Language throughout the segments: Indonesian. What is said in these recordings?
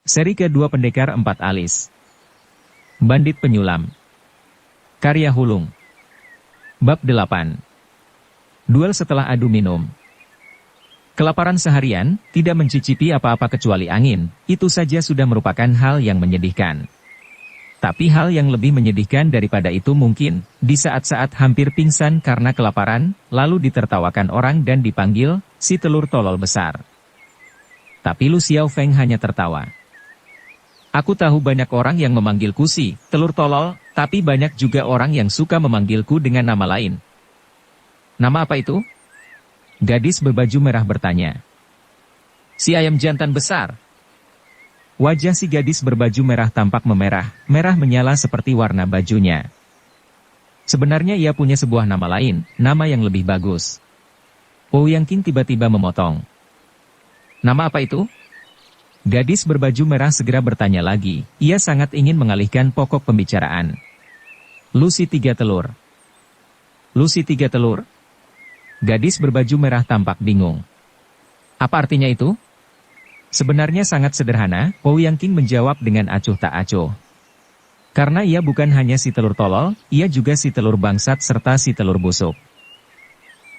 Seri kedua Pendekar Empat Alis. Bandit Penyulam. Karya Hulung. Bab 8. Duel setelah adu minum. Kelaparan seharian, tidak mencicipi apa-apa kecuali angin, itu saja sudah merupakan hal yang menyedihkan. Tapi hal yang lebih menyedihkan daripada itu mungkin, di saat-saat hampir pingsan karena kelaparan, lalu ditertawakan orang dan dipanggil, si telur tolol besar. Tapi Lu Xiaofeng hanya tertawa. Aku tahu banyak orang yang memanggilku si telur tolol, tapi banyak juga orang yang suka memanggilku dengan nama lain. Nama apa itu? Gadis berbaju merah bertanya. Si ayam jantan besar. Wajah si gadis berbaju merah tampak memerah, merah menyala seperti warna bajunya. Sebenarnya ia punya sebuah nama lain, nama yang lebih bagus. Ouyang King tiba-tiba memotong. Nama apa itu? Gadis berbaju merah segera bertanya lagi, ia sangat ingin mengalihkan pokok pembicaraan. Lucy tiga telur. Lucy tiga telur? Gadis berbaju merah tampak bingung. Apa artinya itu? Sebenarnya sangat sederhana, Ouyang King menjawab dengan acuh tak acuh. Karena ia bukan hanya si telur tolol, ia juga si telur bangsat serta si telur busuk.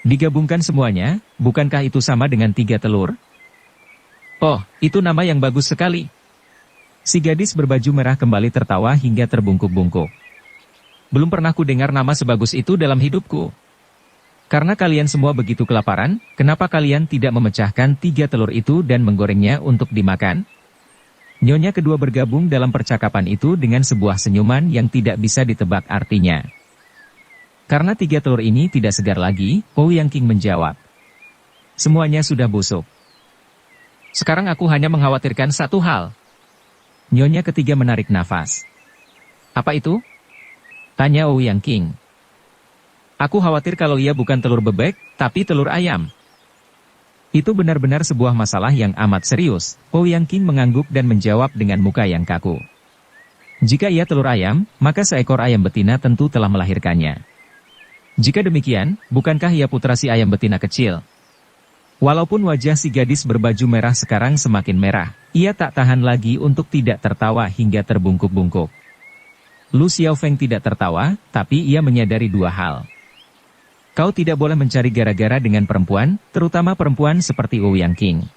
Digabungkan semuanya, bukankah itu sama dengan tiga telur? Oh, itu nama yang bagus sekali. Si gadis berbaju merah kembali tertawa hingga terbungkuk-bungkuk. Belum pernah ku dengar nama sebagus itu dalam hidupku. Karena kalian semua begitu kelaparan, kenapa kalian tidak memecahkan tiga telur itu dan menggorengnya untuk dimakan? Nyonya kedua bergabung dalam percakapan itu dengan sebuah senyuman yang tidak bisa ditebak artinya. Karena tiga telur ini tidak segar lagi, Ouyang King menjawab. Semuanya sudah busuk. Sekarang aku hanya mengkhawatirkan satu hal. Nyonya ketiga menarik nafas. Apa itu? Tanya Ouyang King. Aku khawatir kalau ia bukan telur bebek, tapi telur ayam. Itu benar-benar sebuah masalah yang amat serius. Ouyang King mengangguk dan menjawab dengan muka yang kaku. Jika ia telur ayam, maka seekor ayam betina tentu telah melahirkannya. Jika demikian, bukankah ia putra si ayam betina kecil? Walaupun wajah si gadis berbaju merah sekarang semakin merah, ia tak tahan lagi untuk tidak tertawa hingga terbungkuk-bungkuk. Lu Xiaofeng tidak tertawa, tapi ia menyadari dua hal. Kau tidak boleh mencari gara-gara dengan perempuan, terutama perempuan seperti Ouyang King.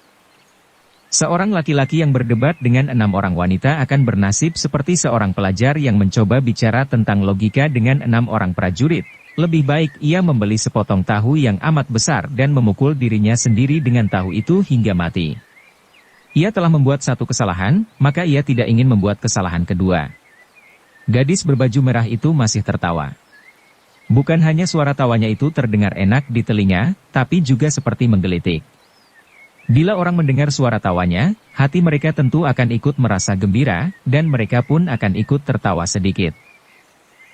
Seorang laki-laki yang berdebat dengan 6 orang wanita akan bernasib seperti seorang pelajar yang mencoba bicara tentang logika dengan 6 orang prajurit. Lebih baik ia membeli sepotong tahu yang amat besar dan memukul dirinya sendiri dengan tahu itu hingga mati. Ia telah membuat satu kesalahan, maka ia tidak ingin membuat kesalahan kedua. Gadis berbaju merah itu masih tertawa. Bukan hanya suara tawanya itu terdengar enak di telinga, tapi juga seperti menggelitik. Bila orang mendengar suara tawanya, hati mereka tentu akan ikut merasa gembira, dan mereka pun akan ikut tertawa sedikit.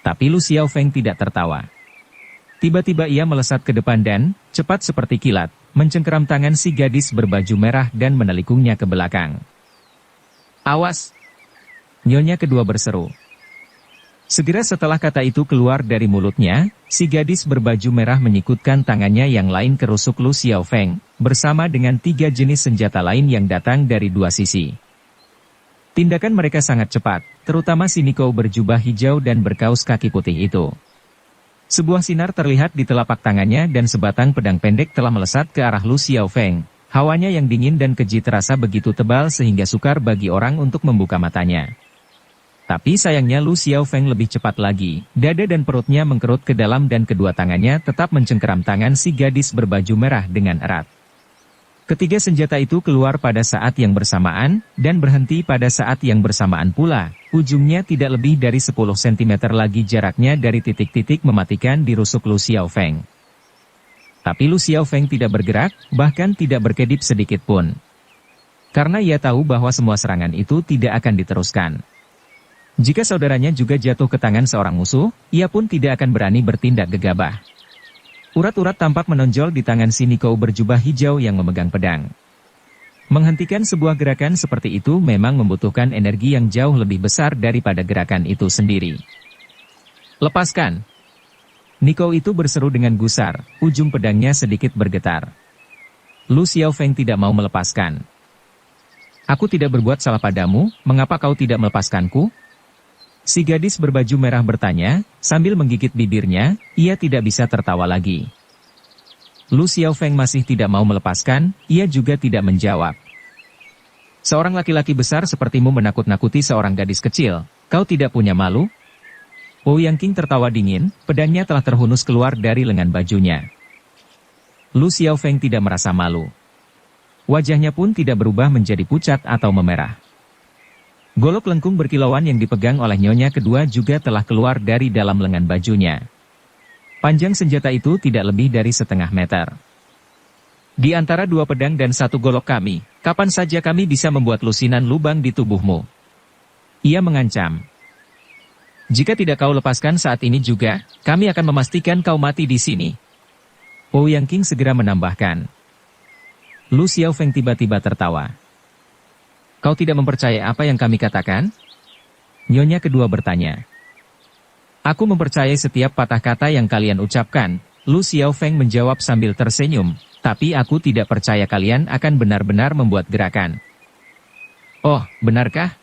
Tapi Lu Xiaofeng tidak tertawa. Tiba-tiba ia melesat ke depan dan, cepat seperti kilat, mencengkeram tangan si gadis berbaju merah dan menelikungnya ke belakang. Awas! Nyonya kedua berseru. Segera setelah kata itu keluar dari mulutnya, si gadis berbaju merah menyikutkan tangannya yang lain ke rusuk Lu Xiaofeng, bersama dengan 3 jenis senjata lain yang datang dari 2 sisi. Tindakan mereka sangat cepat, terutama si Nikou berjubah hijau dan berkaus kaki putih itu. Sebuah sinar terlihat di telapak tangannya dan sebatang pedang pendek telah melesat ke arah Lu Xiaofeng. Hawanya yang dingin dan keji terasa begitu tebal sehingga sukar bagi orang untuk membuka matanya. Tapi sayangnya Lu Xiaofeng lebih cepat lagi, dada dan perutnya mengkerut ke dalam dan kedua tangannya tetap mencengkeram tangan si gadis berbaju merah dengan erat. Ketiga senjata itu keluar pada saat yang bersamaan, dan berhenti pada saat yang bersamaan pula. Ujungnya tidak lebih dari 10 cm lagi jaraknya dari titik-titik mematikan di rusuk Lu Xiaofeng. Tapi Lu Xiaofeng tidak bergerak, bahkan tidak berkedip sedikit pun. Karena ia tahu bahwa semua serangan itu tidak akan diteruskan. Jika saudaranya juga jatuh ke tangan seorang musuh, ia pun tidak akan berani bertindak gegabah. Urat-urat tampak menonjol di tangan si Nikou berjubah hijau yang memegang pedang. Menghentikan sebuah gerakan seperti itu memang membutuhkan energi yang jauh lebih besar daripada gerakan itu sendiri. Lepaskan! Nikou itu berseru dengan gusar, ujung pedangnya sedikit bergetar. Lu Xiaofeng tidak mau melepaskan. Aku tidak berbuat salah padamu, mengapa kau tidak melepaskanku? Si gadis berbaju merah bertanya, sambil menggigit bibirnya, ia tidak bisa tertawa lagi. Lu Xiaofeng masih tidak mau melepaskan, ia juga tidak menjawab. Seorang laki-laki besar sepertimu menakut-nakuti seorang gadis kecil, kau tidak punya malu? Ouyang King tertawa dingin, pedangnya telah terhunus keluar dari lengan bajunya. Lu Xiaofeng tidak merasa malu. Wajahnya pun tidak berubah menjadi pucat atau memerah. Golok lengkung berkilauan yang dipegang oleh nyonya kedua juga telah keluar dari dalam lengan bajunya. Panjang senjata itu tidak lebih dari setengah meter. Di antara dua pedang dan satu golok kami, kapan saja kami bisa membuat lusinan lubang di tubuhmu. Ia mengancam. Jika tidak kau lepaskan saat ini juga, kami akan memastikan kau mati di sini. Ouyang King segera menambahkan. Lu Xiaofeng tiba-tiba tertawa. Kau tidak mempercayai apa yang kami katakan? Nyonya kedua bertanya. Aku mempercayai setiap patah kata yang kalian ucapkan, Lu Xiaofeng menjawab sambil tersenyum, tapi aku tidak percaya kalian akan benar-benar membuat gerakan. Oh, benarkah?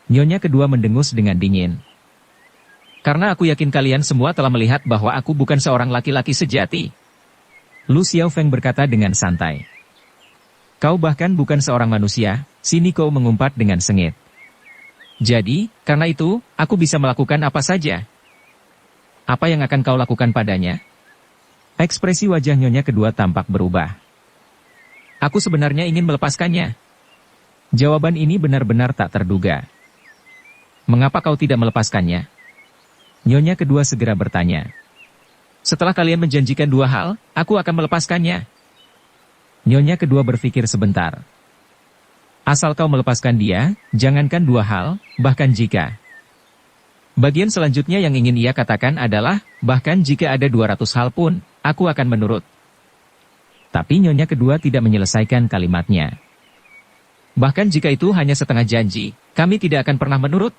Nyonya kedua mendengus dengan dingin. Karena aku yakin kalian semua telah melihat bahwa aku bukan seorang laki-laki sejati. Lu Xiaofeng berkata dengan santai. Kau bahkan bukan seorang manusia, sini kau mengumpat dengan sengit. Jadi, karena itu, aku bisa melakukan apa saja. Apa yang akan kau lakukan padanya? Ekspresi wajah nyonya kedua tampak berubah. Aku sebenarnya ingin melepaskannya. Jawaban ini benar-benar tak terduga. Mengapa kau tidak melepaskannya? Nyonya kedua segera bertanya. Setelah kalian menjanjikan dua hal, aku akan melepaskannya. Nyonya kedua berpikir sebentar. Asal kau melepaskan dia, jangankan dua hal, bahkan jika. Bagian selanjutnya yang ingin ia katakan adalah, bahkan jika ada 200 hal pun, aku akan menurut. Tapi nyonya kedua tidak menyelesaikan kalimatnya. Bahkan jika itu hanya setengah janji, kami tidak akan pernah menurut.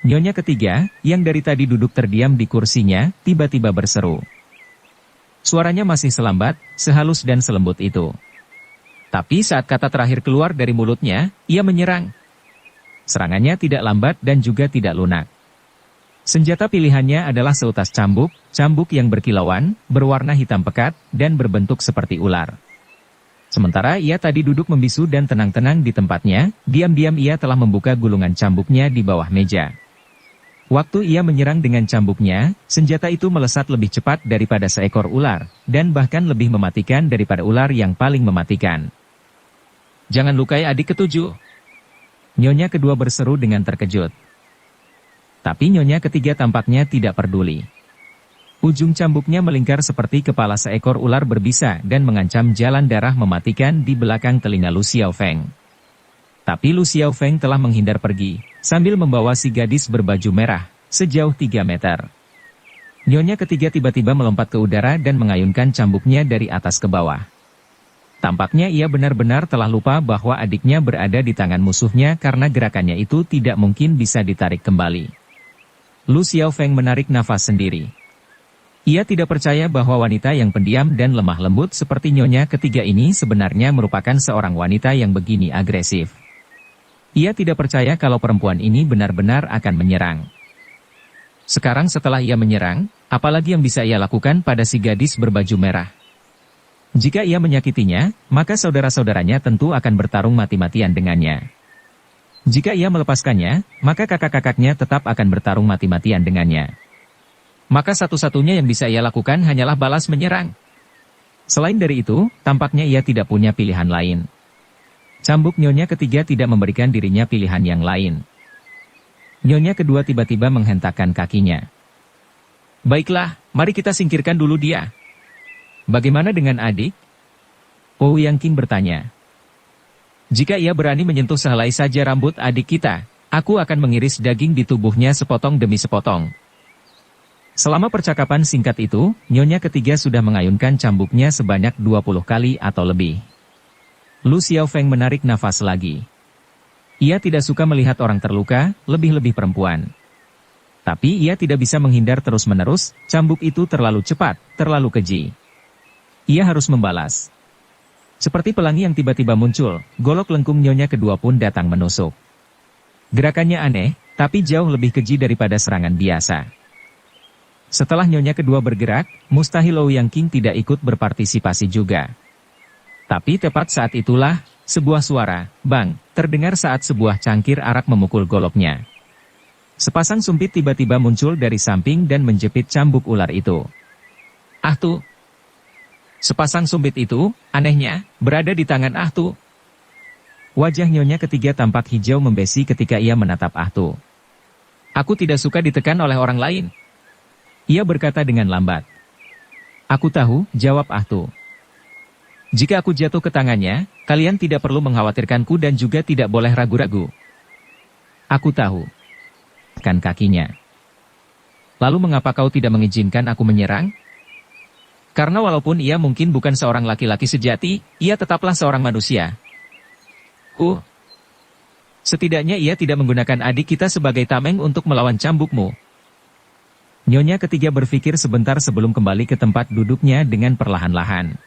Nyonya ketiga, yang dari tadi duduk terdiam di kursinya, tiba-tiba berseru. Suaranya masih selambat, sehalus dan selembut itu. Tapi saat kata terakhir keluar dari mulutnya, ia menyerang. Serangannya tidak lambat dan juga tidak lunak. Senjata pilihannya adalah seutas cambuk, cambuk yang berkilauan, berwarna hitam pekat, dan berbentuk seperti ular. Sementara ia tadi duduk membisu dan tenang-tenang di tempatnya, diam-diam ia telah membuka gulungan cambuknya di bawah meja. Waktu ia menyerang dengan cambuknya, senjata itu melesat lebih cepat daripada seekor ular, dan bahkan lebih mematikan daripada ular yang paling mematikan. Jangan lukai adik ketujuh. Nyonya kedua berseru dengan terkejut. Tapi nyonya ketiga tampaknya tidak peduli. Ujung cambuknya melingkar seperti kepala seekor ular berbisa dan mengancam jalan darah mematikan di belakang telinga Lu Xiaofeng. Tapi Lu Xiaofeng telah menghindar pergi, sambil membawa si gadis berbaju merah, sejauh 3 meter. Nyonya ketiga tiba-tiba melompat ke udara dan mengayunkan cambuknya dari atas ke bawah. Tampaknya ia benar-benar telah lupa bahwa adiknya berada di tangan musuhnya karena gerakannya itu tidak mungkin bisa ditarik kembali. Lu Xiaofeng menarik nafas sendiri. Ia tidak percaya bahwa wanita yang pendiam dan lemah lembut seperti nyonya ketiga ini sebenarnya merupakan seorang wanita yang begini agresif. Ia tidak percaya kalau perempuan ini benar-benar akan menyerang. Sekarang setelah ia menyerang, apalagi yang bisa ia lakukan pada si gadis berbaju merah? Jika ia menyakitinya, maka saudara-saudaranya tentu akan bertarung mati-matian dengannya. Jika ia melepaskannya, maka kakak-kakaknya tetap akan bertarung mati-matian dengannya. Maka satu-satunya yang bisa ia lakukan hanyalah balas menyerang. Selain dari itu, tampaknya ia tidak punya pilihan lain. Cambuk nyonya ketiga tidak memberikan dirinya pilihan yang lain. Nyonya kedua tiba-tiba menghentakkan kakinya. Baiklah, mari kita singkirkan dulu dia. Bagaimana dengan adik? Ouyang King bertanya. Jika ia berani menyentuh sehelai saja rambut adik kita, aku akan mengiris daging di tubuhnya sepotong demi sepotong. Selama percakapan singkat itu, nyonya ketiga sudah mengayunkan cambuknya sebanyak 20 kali atau lebih. Lu Xiaofeng menarik nafas lagi. Ia tidak suka melihat orang terluka, lebih-lebih perempuan. Tapi ia tidak bisa menghindar terus-menerus, cambuk itu terlalu cepat, terlalu keji. Ia harus membalas. Seperti pelangi yang tiba-tiba muncul, golok lengkung nyonya kedua pun datang menusuk. Gerakannya aneh, tapi jauh lebih keji daripada serangan biasa. Setelah nyonya kedua bergerak, mustahil Ouyang King tidak ikut berpartisipasi juga. Tapi tepat saat itulah, sebuah suara, bang, terdengar saat sebuah cangkir arak memukul goloknya. Sepasang sumpit tiba-tiba muncul dari samping dan menjepit cambuk ular itu. Ah tuh! Sepasang sumpit itu, anehnya, berada di tangan Ah tuh. Wajah nyonya ketiga tampak hijau membesi ketika ia menatap Ah tuh. Aku tidak suka ditekan oleh orang lain. Ia berkata dengan lambat. Aku tahu, jawab Ah tuh. Jika aku jatuh ke tangannya, kalian tidak perlu mengkhawatirkanku dan juga tidak boleh ragu-ragu. Aku tahu. Kan kakinya. Lalu mengapa kau tidak mengizinkan aku menyerang? Karena walaupun ia mungkin bukan seorang laki-laki sejati, ia tetaplah seorang manusia. Setidaknya ia tidak menggunakan adik kita sebagai tameng untuk melawan cambukmu. Nyonya ketiga berpikir sebentar sebelum kembali ke tempat duduknya dengan perlahan-lahan.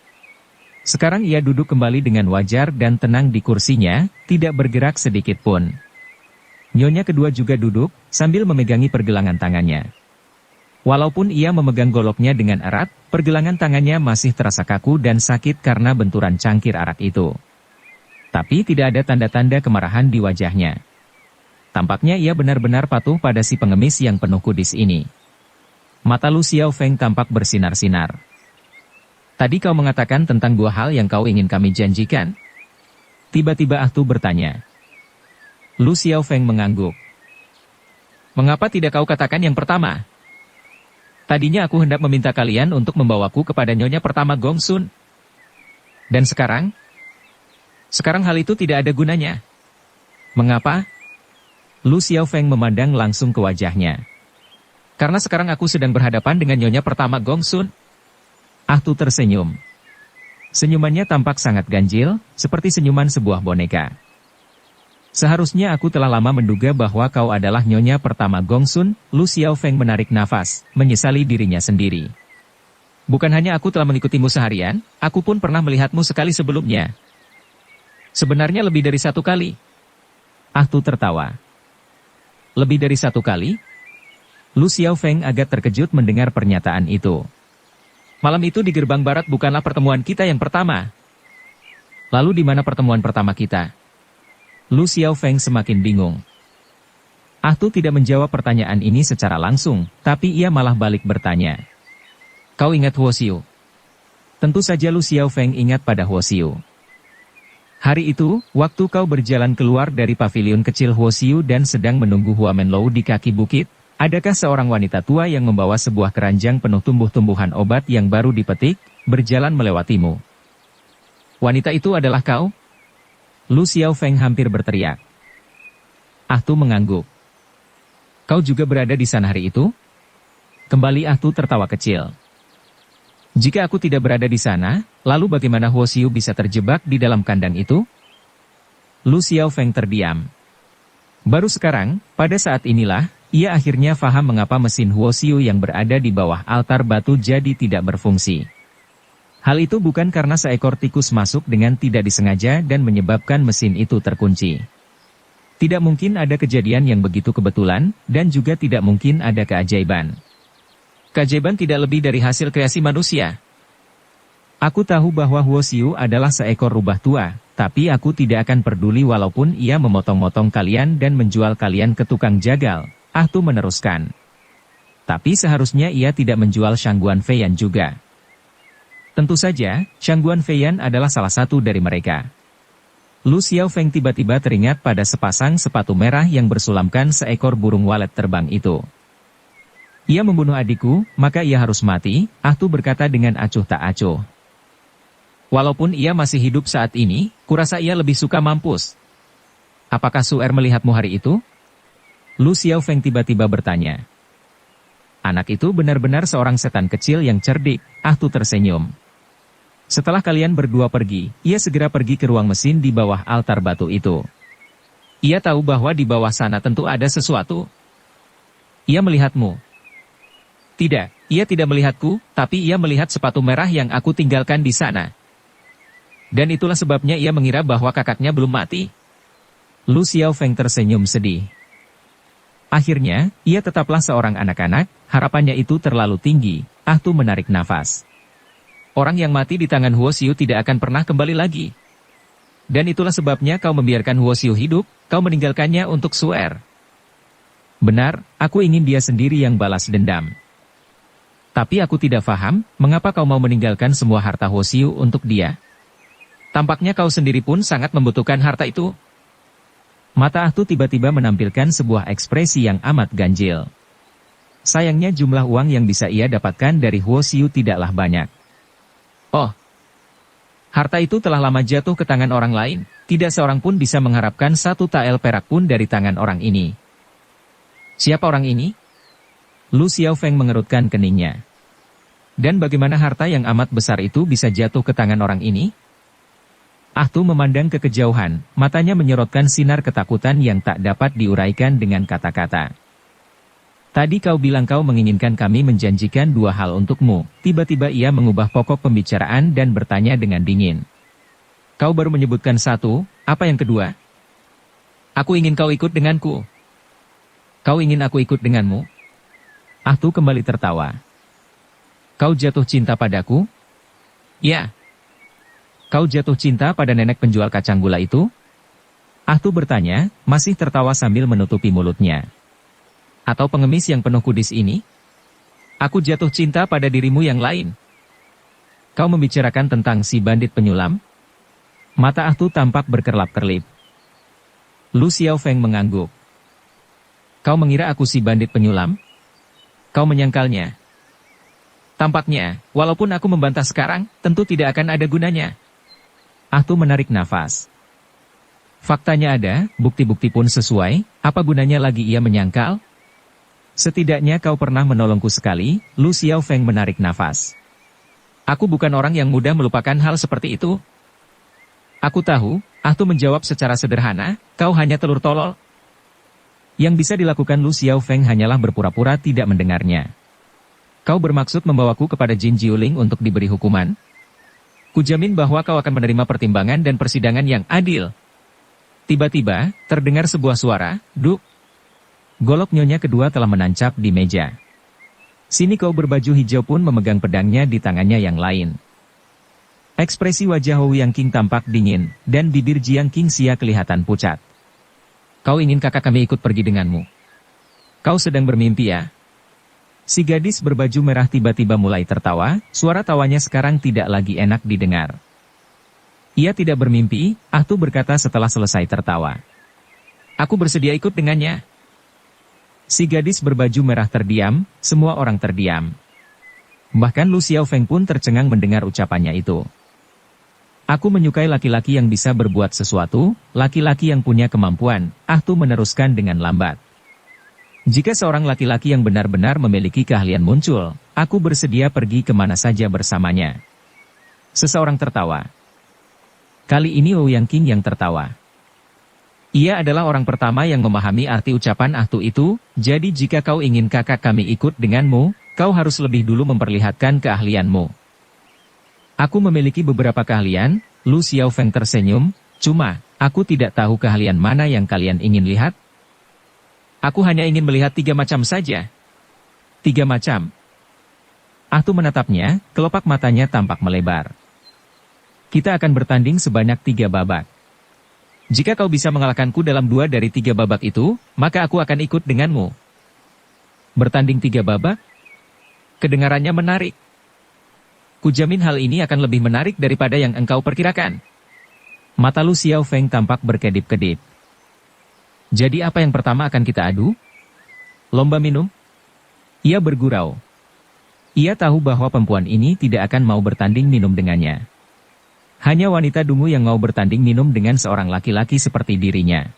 Sekarang ia duduk kembali dengan wajar dan tenang di kursinya, tidak bergerak sedikit pun. Nyonya kedua juga duduk, sambil memegangi pergelangan tangannya. Walaupun ia memegang goloknya dengan erat, pergelangan tangannya masih terasa kaku dan sakit karena benturan cangkir arak itu. Tapi tidak ada tanda-tanda kemarahan di wajahnya. Tampaknya ia benar-benar patuh pada si pengemis yang penuh kudis ini. Mata Lu Xiaofeng tampak bersinar-sinar. Tadi kau mengatakan tentang dua hal yang kau ingin kami janjikan. Tiba-tiba Ah Tu bertanya. Lu Xiaofeng mengangguk. Mengapa tidak kau katakan yang pertama? Tadinya aku hendak meminta kalian untuk membawaku kepada nyonya pertama Gong Sun. Dan sekarang? Sekarang hal itu tidak ada gunanya. Mengapa? Lu Xiaofeng memandang langsung ke wajahnya. Karena sekarang aku sedang berhadapan dengan nyonya pertama Gong Sun. Ah Tu tersenyum. Senyumannya tampak sangat ganjil, seperti senyuman sebuah boneka. Seharusnya aku telah lama menduga bahwa kau adalah nyonya pertama Gong Sun. Lu Xiaofeng menarik nafas, menyesali dirinya sendiri. Bukan hanya aku telah mengikutimu seharian, aku pun pernah melihatmu sekali sebelumnya. Sebenarnya lebih dari satu kali. Ah Tu tertawa. Lebih dari satu kali? Lu Xiaofeng agak terkejut mendengar pernyataan itu. Malam itu di gerbang barat bukanlah pertemuan kita yang pertama. Lalu di mana pertemuan pertama kita? Lu Xiaofeng semakin bingung. Ah Tu tidak menjawab pertanyaan ini secara langsung, tapi ia malah balik bertanya. Kau ingat Huo Xiu? Tentu saja Lu Xiaofeng ingat pada Huo Xiu. Hari itu, waktu kau berjalan keluar dari pavilion kecil Huo Xiu dan sedang menunggu Hua Menlou di kaki bukit, adakah seorang wanita tua yang membawa sebuah keranjang penuh tumbuh-tumbuhan obat yang baru dipetik, berjalan melewatimu? Wanita itu adalah kau? Lu Xiaofeng hampir berteriak. Ah Tu mengangguk. Kau juga berada di sana hari itu? Kembali Ah Tu tertawa kecil. Jika aku tidak berada di sana, lalu bagaimana Huo Xiu bisa terjebak di dalam kandang itu? Lu Xiaofeng terdiam. Baru sekarang, pada saat inilah, ia akhirnya faham mengapa mesin Huo Xiu yang berada di bawah altar batu jadi tidak berfungsi. Hal itu bukan karena seekor tikus masuk dengan tidak disengaja dan menyebabkan mesin itu terkunci. Tidak mungkin ada kejadian yang begitu kebetulan, dan juga tidak mungkin ada keajaiban. Keajaiban tidak lebih dari hasil kreasi manusia. Aku tahu bahwa Huo Xiu adalah seekor rubah tua, tapi aku tidak akan peduli walaupun ia memotong-motong kalian dan menjual kalian ke tukang jagal. Ah Tu meneruskan. Tapi seharusnya ia tidak menjual Shangguan Feiyan juga. Tentu saja, Shangguan Feiyan adalah salah satu dari mereka. Lu Xiaofeng tiba-tiba teringat pada sepasang sepatu merah yang bersulamkan seekor burung walet terbang itu. Ia membunuh adikku, maka ia harus mati, Ah Tu berkata dengan acuh tak acuh. Walaupun ia masih hidup saat ini, kurasa ia lebih suka mampus. Apakah Su'er melihatmu hari itu? Lu Xiaofeng tiba-tiba bertanya. Anak itu benar-benar seorang setan kecil yang cerdik, Ah Tu tersenyum. Setelah kalian berdua pergi, ia segera pergi ke ruang mesin di bawah altar batu itu. Ia tahu bahwa di bawah sana tentu ada sesuatu. Ia melihatmu. Tidak, ia tidak melihatku, tapi ia melihat sepatu merah yang aku tinggalkan di sana. Dan itulah sebabnya ia mengira bahwa kakaknya belum mati. Lu Xiaofeng tersenyum sedih. Akhirnya, ia tetaplah seorang anak-anak, harapannya itu terlalu tinggi. Ah Tu menarik nafas. Orang yang mati di tangan Huo Xiu tidak akan pernah kembali lagi. Dan itulah sebabnya kau membiarkan Huo Xiu hidup, kau meninggalkannya untuk Suer. Benar, aku ingin dia sendiri yang balas dendam. Tapi aku tidak paham, mengapa kau mau meninggalkan semua harta Huo Xiu untuk dia. Tampaknya kau sendiri pun sangat membutuhkan harta itu. Mata Ah Tu tiba-tiba menampilkan sebuah ekspresi yang amat ganjil. Sayangnya jumlah uang yang bisa ia dapatkan dari Huo Xiu tidaklah banyak. Oh, harta itu telah lama jatuh ke tangan orang lain, tidak seorang pun bisa mengharapkan satu tael perak pun dari tangan orang ini. Siapa orang ini? Lu Xiaofeng mengerutkan keningnya. Dan bagaimana harta yang amat besar itu bisa jatuh ke tangan orang ini? Ah Tu memandang ke kejauhan, matanya menyorotkan sinar ketakutan yang tak dapat diuraikan dengan kata-kata. Tadi kau bilang kau menginginkan kami menjanjikan dua hal untukmu, tiba-tiba ia mengubah pokok pembicaraan dan bertanya dengan dingin. Kau baru menyebutkan satu, apa yang kedua? Aku ingin kau ikut denganku. Kau ingin aku ikut denganmu? Ah Tu kembali tertawa. Kau jatuh cinta padaku? Ya. Kau jatuh cinta pada nenek penjual kacang gula itu? Ah Tu bertanya, masih tertawa sambil menutupi mulutnya. Atau pengemis yang penuh kudis ini? Aku jatuh cinta pada dirimu yang lain. Kau membicarakan tentang si bandit penyulam? Mata Ah Tu tampak berkerlap-kerlip. Lu Xiaofeng mengangguk. Kau mengira aku si bandit penyulam? Kau menyangkalnya. Tampaknya, walaupun aku membantah sekarang, tentu tidak akan ada gunanya. Ah Tu menarik nafas. Faktanya ada, bukti-bukti pun sesuai, apa gunanya lagi ia menyangkal? Setidaknya kau pernah menolongku sekali, Lu Xiaofeng menarik nafas. Aku bukan orang yang mudah melupakan hal seperti itu. Aku tahu, Ah Tu menjawab secara sederhana, kau hanya telur tolol. Yang bisa dilakukan Lu Xiaofeng hanyalah berpura-pura tidak mendengarnya. Kau bermaksud membawaku kepada Jin Jiuling untuk diberi hukuman? Kujamin bahwa kau akan menerima pertimbangan dan persidangan yang adil. Tiba-tiba, terdengar sebuah suara, duk. Golok nyonya kedua telah menancap di meja. Sini kau berbaju hijau pun memegang pedangnya di tangannya yang lain. Ekspresi wajah Hou Yang King tampak dingin, dan bibir Jiang King Xia kelihatan pucat. Kau ingin kakak kami ikut pergi denganmu? Kau sedang bermimpi ya? Si gadis berbaju merah tiba-tiba mulai tertawa, suara tawanya sekarang tidak lagi enak didengar. Ia tidak bermimpi, Ah Tu berkata setelah selesai tertawa. Aku bersedia ikut dengannya. Si gadis berbaju merah terdiam, semua orang terdiam. Bahkan Lu Xiaofeng pun tercengang mendengar ucapannya itu. Aku menyukai laki-laki yang bisa berbuat sesuatu, laki-laki yang punya kemampuan, Ah Tu meneruskan dengan lambat. Jika seorang laki-laki yang benar-benar memiliki keahlian muncul, aku bersedia pergi kemana saja bersamanya. Seseorang tertawa. Kali ini Hou Yang King yang tertawa. Ia adalah orang pertama yang memahami arti ucapan Ah Tu itu, jadi jika kau ingin kakak kami ikut denganmu, kau harus lebih dulu memperlihatkan keahlianmu. Aku memiliki beberapa keahlian, Lu Xiaofeng tersenyum, cuma, aku tidak tahu keahlian mana yang kalian ingin lihat. Aku hanya ingin melihat 3 macam saja. 3 macam. Ah Tu menatapnya, kelopak matanya tampak melebar. Kita akan bertanding sebanyak 3 babak. Jika kau bisa mengalahkanku dalam 2 dari 3 babak itu, maka aku akan ikut denganmu. Bertanding 3 babak? Kedengarannya menarik. Kujamin hal ini akan lebih menarik daripada yang engkau perkirakan. Mata Lu Xiaofeng tampak berkedip-kedip. Jadi apa yang pertama akan kita adu? Lomba minum? Ia bergurau. Ia tahu bahwa perempuan ini tidak akan mau bertanding minum dengannya. Hanya wanita dungu yang mau bertanding minum dengan seorang laki-laki seperti dirinya.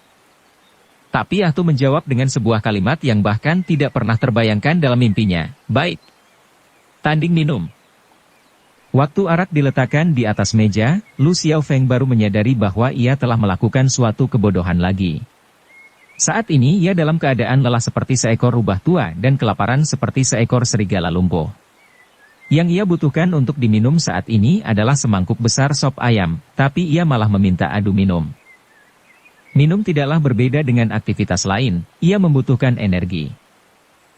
Tapi Ah Tu menjawab dengan sebuah kalimat yang bahkan tidak pernah terbayangkan dalam mimpinya. Baik. Tanding minum. Waktu arak diletakkan di atas meja, Lu Xiaofeng baru menyadari bahwa ia telah melakukan suatu kebodohan lagi. Saat ini ia dalam keadaan lelah seperti seekor rubah tua dan kelaparan seperti seekor serigala lumpuh. Yang ia butuhkan untuk diminum saat ini adalah semangkuk besar sop ayam, tapi ia malah meminta adu minum. Minum tidaklah berbeda dengan aktivitas lain, ia membutuhkan energi.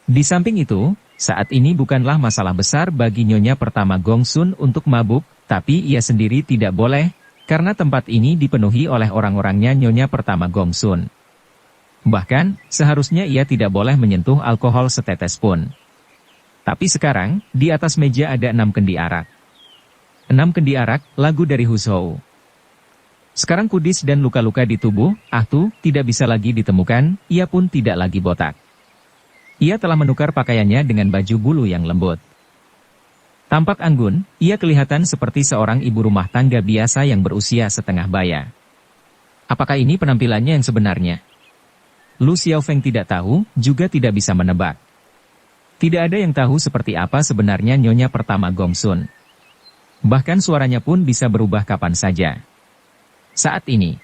Di samping itu, saat ini bukanlah masalah besar bagi Nyonya Pertama Gongsun untuk mabuk, tapi ia sendiri tidak boleh, karena tempat ini dipenuhi oleh orang-orangnya Nyonya Pertama Gongsun. Bahkan, seharusnya ia tidak boleh menyentuh alkohol setetes pun. Tapi sekarang, di atas meja ada 6 kendi arak. 6 kendi arak, lagu dari Hushou. Sekarang kudis dan luka-luka di tubuh, tidak bisa lagi ditemukan, ia pun tidak lagi botak. Ia telah menukar pakaiannya dengan baju bulu yang lembut. Tampak anggun, ia kelihatan seperti seorang ibu rumah tangga biasa yang berusia setengah baya. Apakah ini penampilannya yang sebenarnya? Lu Xiaofeng tidak tahu, juga tidak bisa menebak. Tidak ada yang tahu seperti apa sebenarnya Nyonya Pertama Gongsun. Bahkan suaranya pun bisa berubah kapan saja. Saat ini,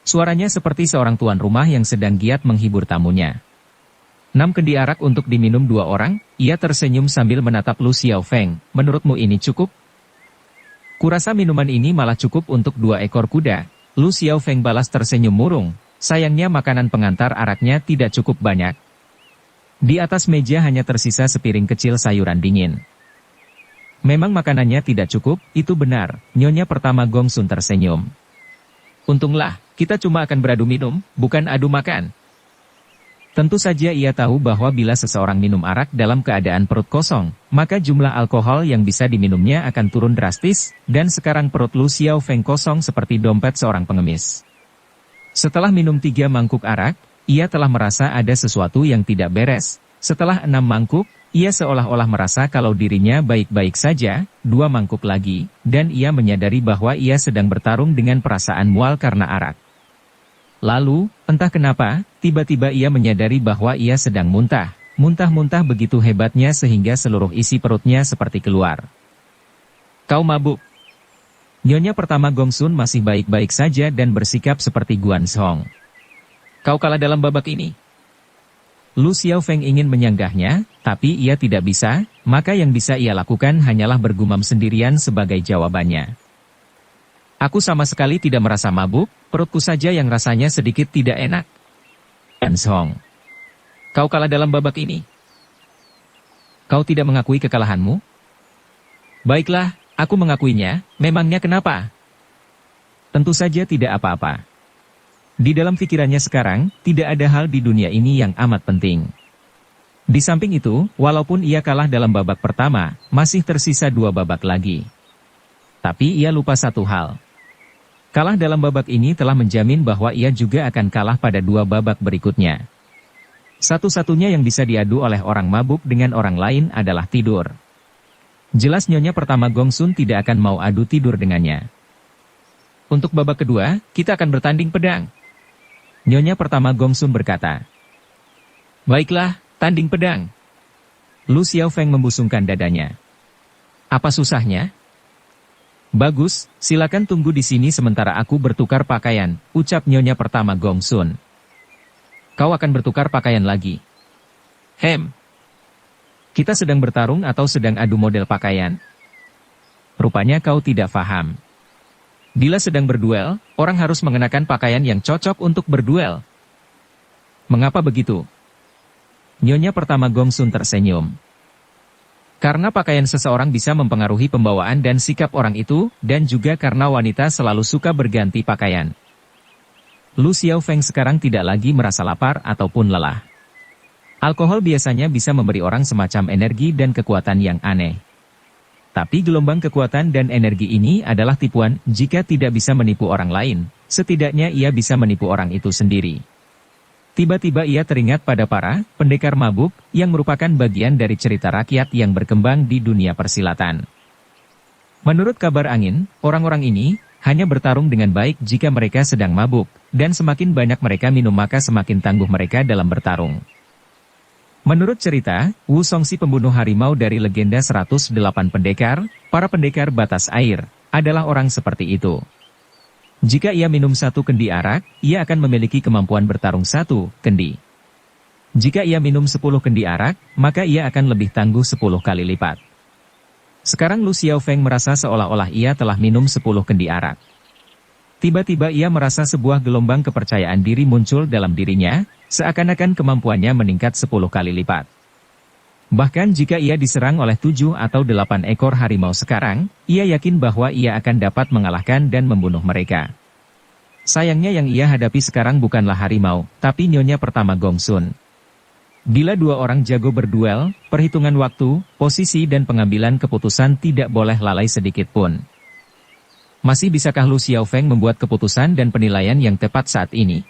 suaranya seperti seorang tuan rumah yang sedang giat menghibur tamunya. 6 kendi arak untuk diminum 2 orang, ia tersenyum sambil menatap Lu Xiaofeng. Menurutmu ini cukup? Kurasa minuman ini malah cukup untuk 2 ekor kuda. Lu Xiaofeng balas tersenyum murung. Sayangnya makanan pengantar araknya tidak cukup banyak. Di atas meja hanya tersisa sepiring kecil sayuran dingin. Memang makanannya tidak cukup, itu benar, Nyonya Pertama Gongsun tersenyum. Untunglah, kita cuma akan beradu minum, bukan adu makan. Tentu saja ia tahu bahwa bila seseorang minum arak dalam keadaan perut kosong, maka jumlah alkohol yang bisa diminumnya akan turun drastis, dan sekarang perut Lu Xiaofeng kosong seperti dompet seorang pengemis. Setelah minum 3 mangkuk arak, ia telah merasa ada sesuatu yang tidak beres. Setelah 6 mangkuk, ia seolah-olah merasa kalau dirinya baik-baik saja, 2 mangkuk lagi, dan ia menyadari bahwa ia sedang bertarung dengan perasaan mual karena arak. Lalu, entah kenapa, tiba-tiba ia menyadari bahwa ia sedang muntah. Muntah-muntah begitu hebatnya sehingga seluruh isi perutnya seperti keluar. Kau mabuk. Nyonya Pertama Gongsun masih baik-baik saja dan bersikap seperti Guan Song. Kau kalah dalam babak ini. Lu Xiaofeng ingin menyanggahnya, tapi ia tidak bisa, maka yang bisa ia lakukan hanyalah bergumam sendirian sebagai jawabannya. Aku sama sekali tidak merasa mabuk, perutku saja yang rasanya sedikit tidak enak. Guan Song. Kau kalah dalam babak ini. Kau tidak mengakui kekalahanmu? Baiklah. Aku mengakuinya, memangnya kenapa? Tentu saja tidak apa-apa. Di dalam pikirannya sekarang, tidak ada hal di dunia ini yang amat penting. Di samping itu, walaupun ia kalah dalam babak pertama, masih tersisa 2 babak lagi. Tapi ia lupa satu hal. Kalah dalam babak ini telah menjamin bahwa ia juga akan kalah pada 2 babak berikutnya. Satu-satunya yang bisa diadu oleh orang mabuk dengan orang lain adalah tidur. Jelas Nyonya Pertama Gongsun tidak akan mau adu tidur dengannya. Untuk babak kedua, kita akan bertanding pedang. Nyonya Pertama Gongsun berkata. Baiklah, tanding pedang. Lu Xiaofeng membusungkan dadanya. Apa susahnya? Bagus, silakan tunggu di sini sementara aku bertukar pakaian, ucap Nyonya Pertama Gongsun. Kau akan bertukar pakaian lagi. Kita sedang bertarung atau sedang adu model pakaian? Rupanya kau tidak paham. Bila sedang berduel, orang harus mengenakan pakaian yang cocok untuk berduel. Mengapa begitu? Nyonya Pertama Gongsun tersenyum. Karena pakaian seseorang bisa mempengaruhi pembawaan dan sikap orang itu, dan juga karena wanita selalu suka berganti pakaian. Lu Xiaofeng sekarang tidak lagi merasa lapar ataupun lelah. Alkohol biasanya bisa memberi orang semacam energi dan kekuatan yang aneh. Tapi gelombang kekuatan dan energi ini adalah tipuan, jika tidak bisa menipu orang lain, setidaknya ia bisa menipu orang itu sendiri. Tiba-tiba ia teringat pada para pendekar mabuk, yang merupakan bagian dari cerita rakyat yang berkembang di dunia persilatan. Menurut kabar angin, orang-orang ini hanya bertarung dengan baik jika mereka sedang mabuk, dan semakin banyak mereka minum maka semakin tangguh mereka dalam bertarung. Menurut cerita, Wu Songxi pembunuh harimau dari legenda 108 pendekar, para pendekar batas air, adalah orang seperti itu. Jika ia minum 1 kendi arak, ia akan memiliki kemampuan bertarung 1 kendi. Jika ia minum 10 kendi arak, maka ia akan lebih tangguh 10 kali lipat. Sekarang Lu Xiaofeng merasa seolah-olah ia telah minum 10 kendi arak. Tiba-tiba ia merasa sebuah gelombang kepercayaan diri muncul dalam dirinya, seakan-akan kemampuannya meningkat 10 kali lipat. Bahkan jika ia diserang oleh 7 atau 8 ekor harimau sekarang, ia yakin bahwa ia akan dapat mengalahkan dan membunuh mereka. Sayangnya yang ia hadapi sekarang bukanlah harimau, tapi nyonya pertama Gongsun. Bila dua orang jago berduel, perhitungan waktu, posisi dan pengambilan keputusan tidak boleh lalai sedikit pun. Masih bisakah Lu Xiaofeng membuat keputusan dan penilaian yang tepat saat ini?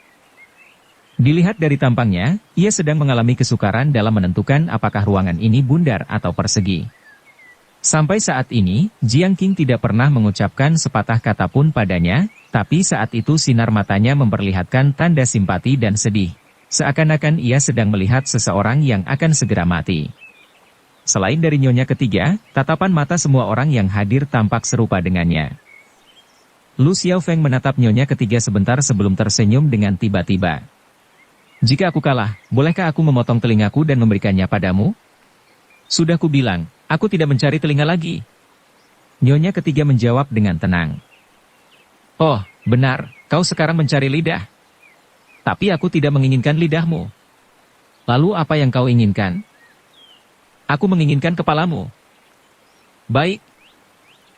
Dilihat dari tampangnya, ia sedang mengalami kesukaran dalam menentukan apakah ruangan ini bundar atau persegi. Sampai saat ini, Jiang Qing tidak pernah mengucapkan sepatah kata pun padanya, tapi saat itu sinar matanya memperlihatkan tanda simpati dan sedih. Seakan-akan ia sedang melihat seseorang yang akan segera mati. Selain dari nyonya ketiga, tatapan mata semua orang yang hadir tampak serupa dengannya. Lu Xiaofeng menatap nyonya ketiga sebentar sebelum tersenyum dengan tiba-tiba. Jika aku kalah, bolehkah aku memotong telingaku dan memberikannya padamu? Sudah kubilang, aku tidak mencari telinga lagi. Nyonya ketiga menjawab dengan tenang. Oh, benar, kau sekarang mencari lidah. Tapi aku tidak menginginkan lidahmu. Lalu apa yang kau inginkan? Aku menginginkan kepalamu. Baik.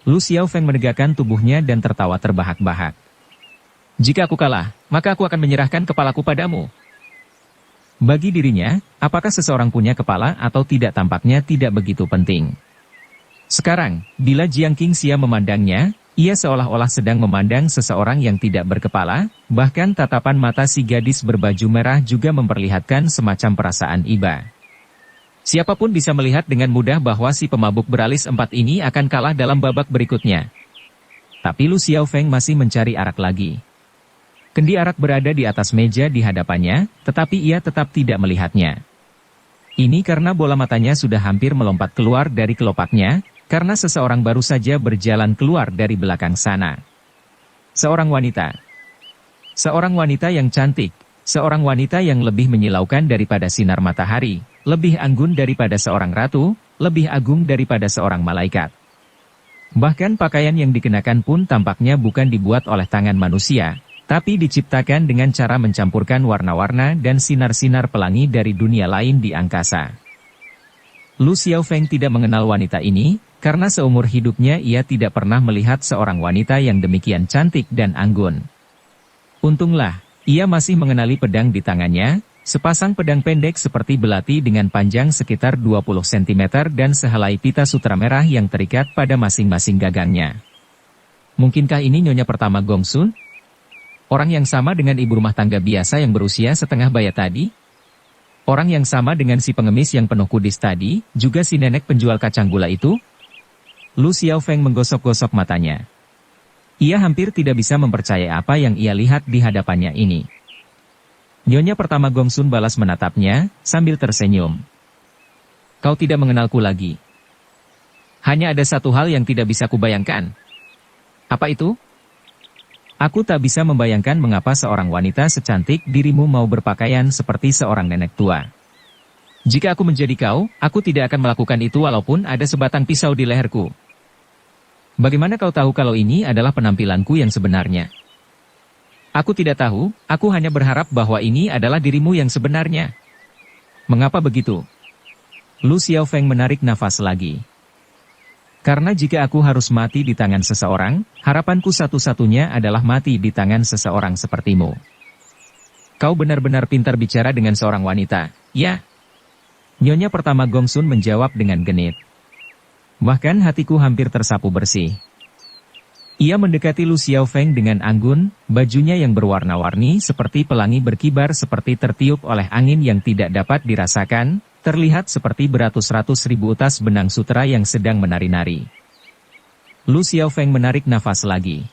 Lu Xiaofeng menegakkan tubuhnya dan tertawa terbahak-bahak. Jika aku kalah, maka aku akan menyerahkan kepalaku padamu. Bagi dirinya, apakah seseorang punya kepala atau tidak tampaknya tidak begitu penting. Sekarang, bila Jiang Qing Xia memandangnya, ia seolah-olah sedang memandang seseorang yang tidak berkepala, bahkan tatapan mata si gadis berbaju merah juga memperlihatkan semacam perasaan iba. Siapapun bisa melihat dengan mudah bahwa si pemabuk beralis 4 ini akan kalah dalam babak berikutnya. Tapi Lu Xiaofeng masih mencari arak lagi. Kendi arak berada di atas meja di hadapannya, tetapi ia tetap tidak melihatnya. Ini karena bola matanya sudah hampir melompat keluar dari kelopaknya, karena seseorang baru saja berjalan keluar dari belakang sana. Seorang wanita. Seorang wanita yang cantik, seorang wanita yang lebih menyilaukan daripada sinar matahari, lebih anggun daripada seorang ratu, lebih agung daripada seorang malaikat. Bahkan pakaian yang dikenakan pun tampaknya bukan dibuat oleh tangan manusia, tapi diciptakan dengan cara mencampurkan warna-warna dan sinar-sinar pelangi dari dunia lain di angkasa. Lu Xiaofeng tidak mengenal wanita ini, karena seumur hidupnya ia tidak pernah melihat seorang wanita yang demikian cantik dan anggun. Untunglah, ia masih mengenali pedang di tangannya, sepasang pedang pendek seperti belati dengan panjang sekitar 20 cm dan sehelai pita sutra merah yang terikat pada masing-masing gagangnya. Mungkinkah ini nyonya pertama Gongsun? Orang yang sama dengan ibu rumah tangga biasa yang berusia setengah baya tadi? Orang yang sama dengan si pengemis yang penuh kudis tadi, juga si nenek penjual kacang gula itu? Lu Xiaofeng menggosok-gosok matanya. Ia hampir tidak bisa mempercayai apa yang ia lihat di hadapannya ini. Nyonya pertama Gongsun balas menatapnya, sambil tersenyum. Kau tidak mengenalku lagi. Hanya ada satu hal yang tidak bisa kubayangkan. Apa itu? Aku tak bisa membayangkan mengapa seorang wanita secantik dirimu mau berpakaian seperti seorang nenek tua. Jika aku menjadi kau, aku tidak akan melakukan itu walaupun ada sebatang pisau di leherku. Bagaimana kau tahu kalau ini adalah penampilanku yang sebenarnya? Aku tidak tahu, aku hanya berharap bahwa ini adalah dirimu yang sebenarnya. Mengapa begitu? Lu Xiaofeng menarik nafas lagi. Karena jika aku harus mati di tangan seseorang, harapanku satu-satunya adalah mati di tangan seseorang sepertimu. Kau benar-benar pintar bicara dengan seorang wanita, ya? Nyonya pertama Gongsun menjawab dengan genit. Bahkan hatiku hampir tersapu bersih. Ia mendekati Lu Xiaofeng dengan anggun, bajunya yang berwarna-warni seperti pelangi berkibar seperti tertiup oleh angin yang tidak dapat dirasakan, terlihat seperti beratus-ratus ribu utas benang sutra yang sedang menari-nari. Lu Xiaofeng menarik nafas lagi.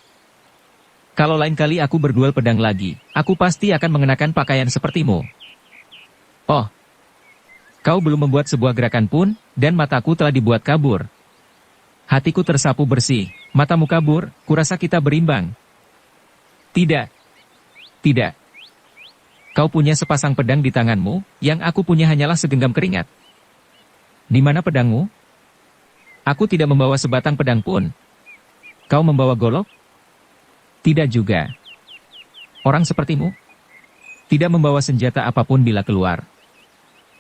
Kalau lain kali aku berduel pedang lagi, aku pasti akan mengenakan pakaian sepertimu. Oh, kau belum membuat sebuah gerakan pun, dan mataku telah dibuat kabur. Hatiku tersapu bersih, matamu kabur, kurasa kita berimbang. Tidak. Tidak. Kau punya sepasang pedang di tanganmu, yang aku punya hanyalah segenggam keringat. Di mana pedangmu? Aku tidak membawa sebatang pedang pun. Kau membawa golok? Tidak juga. Orang sepertimu tidak membawa senjata apapun bila keluar.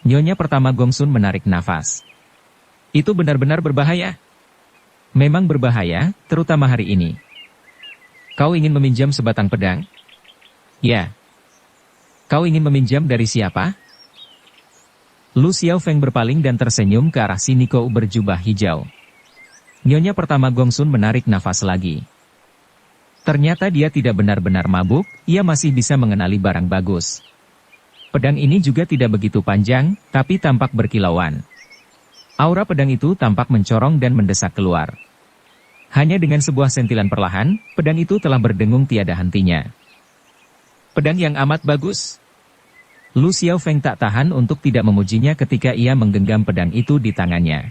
Nyonya pertama Gongsun menarik nafas. Itu benar-benar berbahaya. Memang berbahaya, terutama hari ini. Kau ingin meminjam sebatang pedang? Ya. Kau ingin meminjam dari siapa? Lu Xiaofeng berpaling dan tersenyum ke arah si Niko berjubah hijau. Nyonya pertama Gongsun menarik nafas lagi. Ternyata dia tidak benar-benar mabuk, ia masih bisa mengenali barang bagus. Pedang ini juga tidak begitu panjang, tapi tampak berkilauan. Aura pedang itu tampak mencorong dan mendesak keluar. Hanya dengan sebuah sentilan perlahan, pedang itu telah berdengung tiada hentinya. Pedang yang amat bagus. Lu Xiaofeng tak tahan untuk tidak memujinya ketika ia menggenggam pedang itu di tangannya.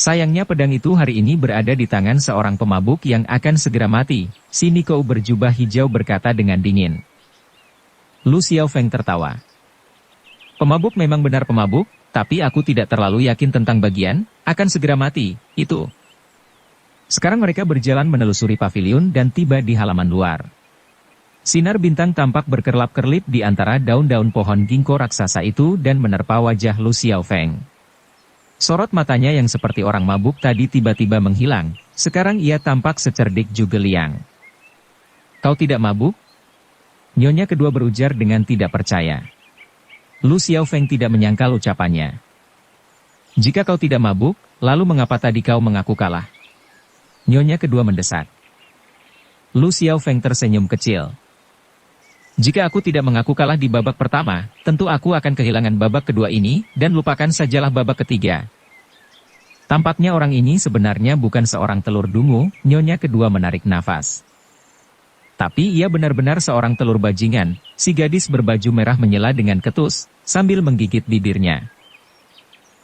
Sayangnya pedang itu hari ini berada di tangan seorang pemabuk yang akan segera mati, si Niko berjubah hijau berkata dengan dingin. Lu Xiaofeng tertawa. Pemabuk memang benar pemabuk, tapi aku tidak terlalu yakin tentang bagian, akan segera mati, itu. Sekarang mereka berjalan menelusuri pavilion dan tiba di halaman luar. Sinar bintang tampak berkerlap-kerlip di antara daun-daun pohon ginkgo raksasa itu dan menerpa wajah Lu Xiaofeng. Sorot matanya yang seperti orang mabuk tadi tiba-tiba menghilang, sekarang ia tampak secerdik juga liang. Kau tidak mabuk? Nyonya kedua berujar dengan tidak percaya. Lu Xiaofeng tidak menyangkal ucapannya. Jika kau tidak mabuk, lalu mengapa tadi kau mengaku kalah? Nyonya kedua mendesak. Lu Xiaofeng tersenyum kecil. Jika aku tidak mengaku kalah di babak pertama, tentu aku akan kehilangan babak kedua ini, dan lupakan sajalah babak ketiga. Tampaknya orang ini sebenarnya bukan seorang telur dungu, nyonya kedua menarik nafas. Tapi ia benar-benar seorang telur bajingan, si gadis berbaju merah menyela dengan ketus, sambil menggigit bibirnya.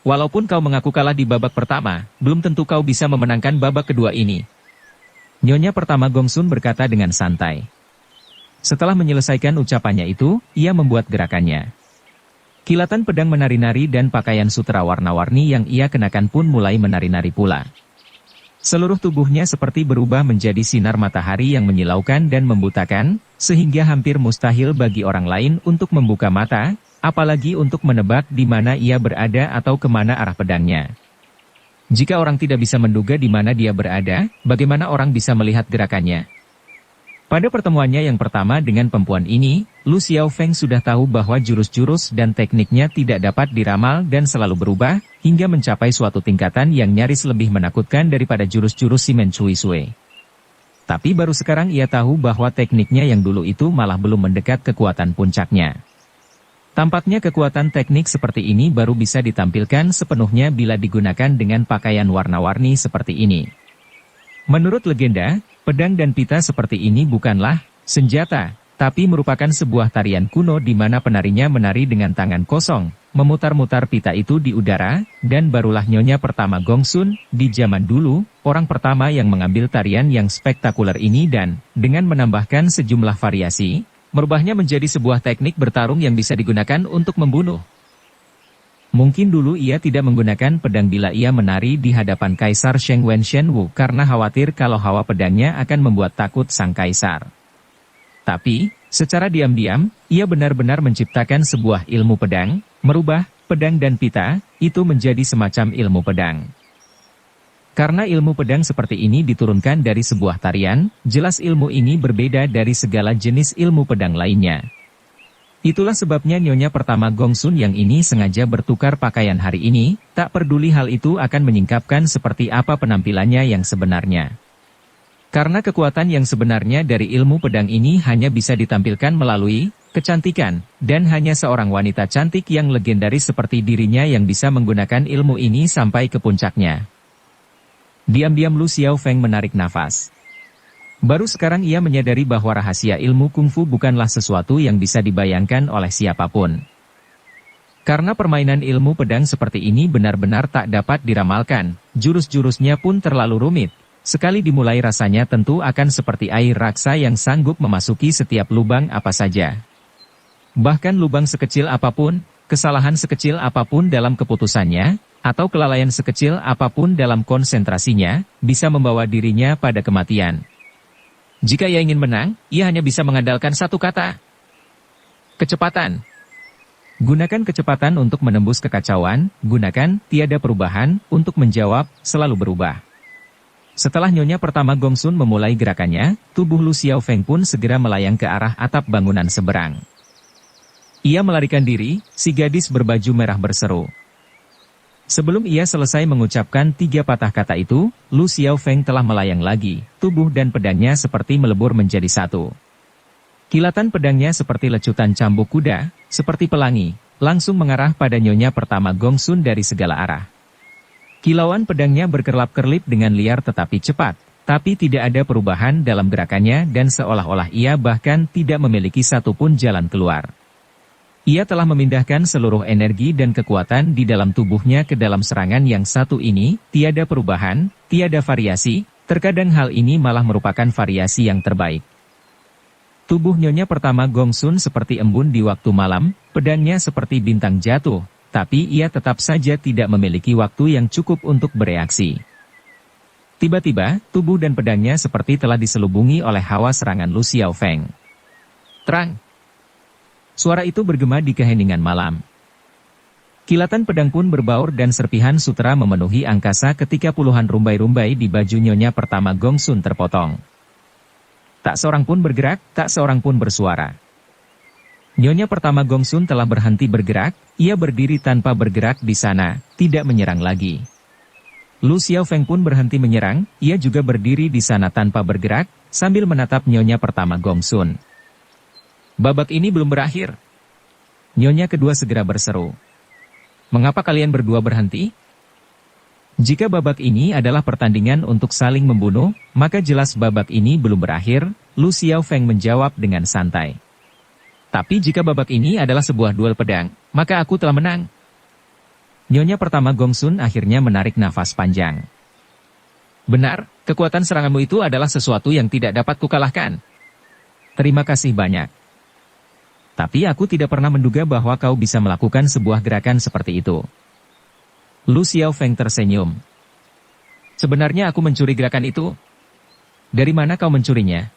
Walaupun kau mengaku kalah di babak pertama, belum tentu kau bisa memenangkan babak kedua ini. Nyonya pertama Gongsun berkata dengan santai. Setelah menyelesaikan ucapannya itu, ia membuat gerakannya. Kilatan pedang menari-nari dan pakaian sutera warna-warni yang ia kenakan pun mulai menari-nari pula. Seluruh tubuhnya seperti berubah menjadi sinar matahari yang menyilaukan dan membutakan, sehingga hampir mustahil bagi orang lain untuk membuka mata, apalagi untuk menebak di mana ia berada atau kemana arah pedangnya. Jika orang tidak bisa menduga di mana dia berada, bagaimana orang bisa melihat gerakannya? Pada pertemuannya yang pertama dengan perempuan ini, Lu Xiaofeng sudah tahu bahwa jurus-jurus dan tekniknya tidak dapat diramal dan selalu berubah, hingga mencapai suatu tingkatan yang nyaris lebih menakutkan daripada jurus-jurus Simen Cui Sui. Tapi baru sekarang ia tahu bahwa tekniknya yang dulu itu malah belum mendekat kekuatan puncaknya. Tampaknya kekuatan teknik seperti ini baru bisa ditampilkan sepenuhnya bila digunakan dengan pakaian warna-warni seperti ini. Menurut legenda, pedang dan pita seperti ini bukanlah senjata, tapi merupakan sebuah tarian kuno di mana penarinya menari dengan tangan kosong, memutar-mutar pita itu di udara, dan barulah nyonya pertama Gongsun, di zaman dulu, orang pertama yang mengambil tarian yang spektakuler ini dan, dengan menambahkan sejumlah variasi, merubahnya menjadi sebuah teknik bertarung yang bisa digunakan untuk membunuh. Mungkin dulu ia tidak menggunakan pedang bila ia menari di hadapan Kaisar Sheng Wen Shenwu karena khawatir kalau hawa pedangnya akan membuat takut sang kaisar. Tapi, secara diam-diam, ia benar-benar menciptakan sebuah ilmu pedang, merubah pedang dan pita itu menjadi semacam ilmu pedang. Karena ilmu pedang seperti ini diturunkan dari sebuah tarian, jelas ilmu ini berbeda dari segala jenis ilmu pedang lainnya. Itulah sebabnya nyonya pertama Gongsun yang ini sengaja bertukar pakaian hari ini, tak peduli hal itu akan menyingkapkan seperti apa penampilannya yang sebenarnya. Karena kekuatan yang sebenarnya dari ilmu pedang ini hanya bisa ditampilkan melalui kecantikan, dan hanya seorang wanita cantik yang legendaris seperti dirinya yang bisa menggunakan ilmu ini sampai ke puncaknya. Diam-diam Lu Xiaofeng menarik nafas. Baru sekarang ia menyadari bahwa rahasia ilmu kungfu bukanlah sesuatu yang bisa dibayangkan oleh siapapun. Karena permainan ilmu pedang seperti ini benar-benar tak dapat diramalkan, jurus-jurusnya pun terlalu rumit. Sekali dimulai rasanya tentu akan seperti air raksa yang sanggup memasuki setiap lubang apa saja. Bahkan lubang sekecil apapun, kesalahan sekecil apapun dalam keputusannya, atau kelalaian sekecil apapun dalam konsentrasinya, bisa membawa dirinya pada kematian. Jika ia ingin menang, ia hanya bisa mengandalkan satu kata. Kecepatan. Gunakan kecepatan untuk menembus kekacauan, gunakan tiada perubahan untuk menjawab selalu berubah. Setelah nyonya pertama Gongsun memulai gerakannya, tubuh Lu Xiaofeng pun segera melayang ke arah atap bangunan seberang. Ia melarikan diri, si gadis berbaju merah berseru. Sebelum ia selesai mengucapkan 3 patah kata itu, Lu Xiaofeng telah melayang lagi, tubuh dan pedangnya seperti melebur menjadi satu. Kilatan pedangnya seperti lecutan cambuk kuda, seperti pelangi, langsung mengarah pada nyonya pertama Gongsun dari segala arah. Kilauan pedangnya berkerlap-kerlip dengan liar tetapi cepat, tapi tidak ada perubahan dalam gerakannya dan seolah-olah ia bahkan tidak memiliki satupun jalan keluar. Ia telah memindahkan seluruh energi dan kekuatan di dalam tubuhnya ke dalam serangan yang satu ini, tiada perubahan, tiada variasi, terkadang hal ini malah merupakan variasi yang terbaik. Tubuh nyonya pertama Gongsun seperti embun di waktu malam, pedangnya seperti bintang jatuh, tapi ia tetap saja tidak memiliki waktu yang cukup untuk bereaksi. Tiba-tiba, tubuh dan pedangnya seperti telah diselubungi oleh hawa serangan Lu Xiaofeng. Terang! Suara itu bergema di keheningan malam. Kilatan pedang pun berbaur dan serpihan sutera memenuhi angkasa ketika puluhan rumbai-rumbai di baju nyonya pertama Gongsun terpotong. Tak seorang pun bergerak, tak seorang pun bersuara. Nyonya pertama Gongsun telah berhenti bergerak, ia berdiri tanpa bergerak di sana, tidak menyerang lagi. Lu Xiaofeng pun berhenti menyerang, ia juga berdiri di sana tanpa bergerak, sambil menatap nyonya pertama Gongsun. Babak ini belum berakhir. Nyonya kedua segera berseru. Mengapa kalian berdua berhenti? Jika babak ini adalah pertandingan untuk saling membunuh, maka jelas babak ini belum berakhir, Lu Xiaofeng menjawab dengan santai. Tapi jika babak ini adalah sebuah duel pedang, maka aku telah menang. Nyonya pertama Gongsun akhirnya menarik nafas panjang. Benar, kekuatan seranganmu itu adalah sesuatu yang tidak dapat kukalahkan. Terima kasih banyak. Tapi aku tidak pernah menduga bahwa kau bisa melakukan sebuah gerakan seperti itu. Lu Xiaofeng tersenyum. Sebenarnya aku mencuri gerakan itu. Dari mana kau mencurinya?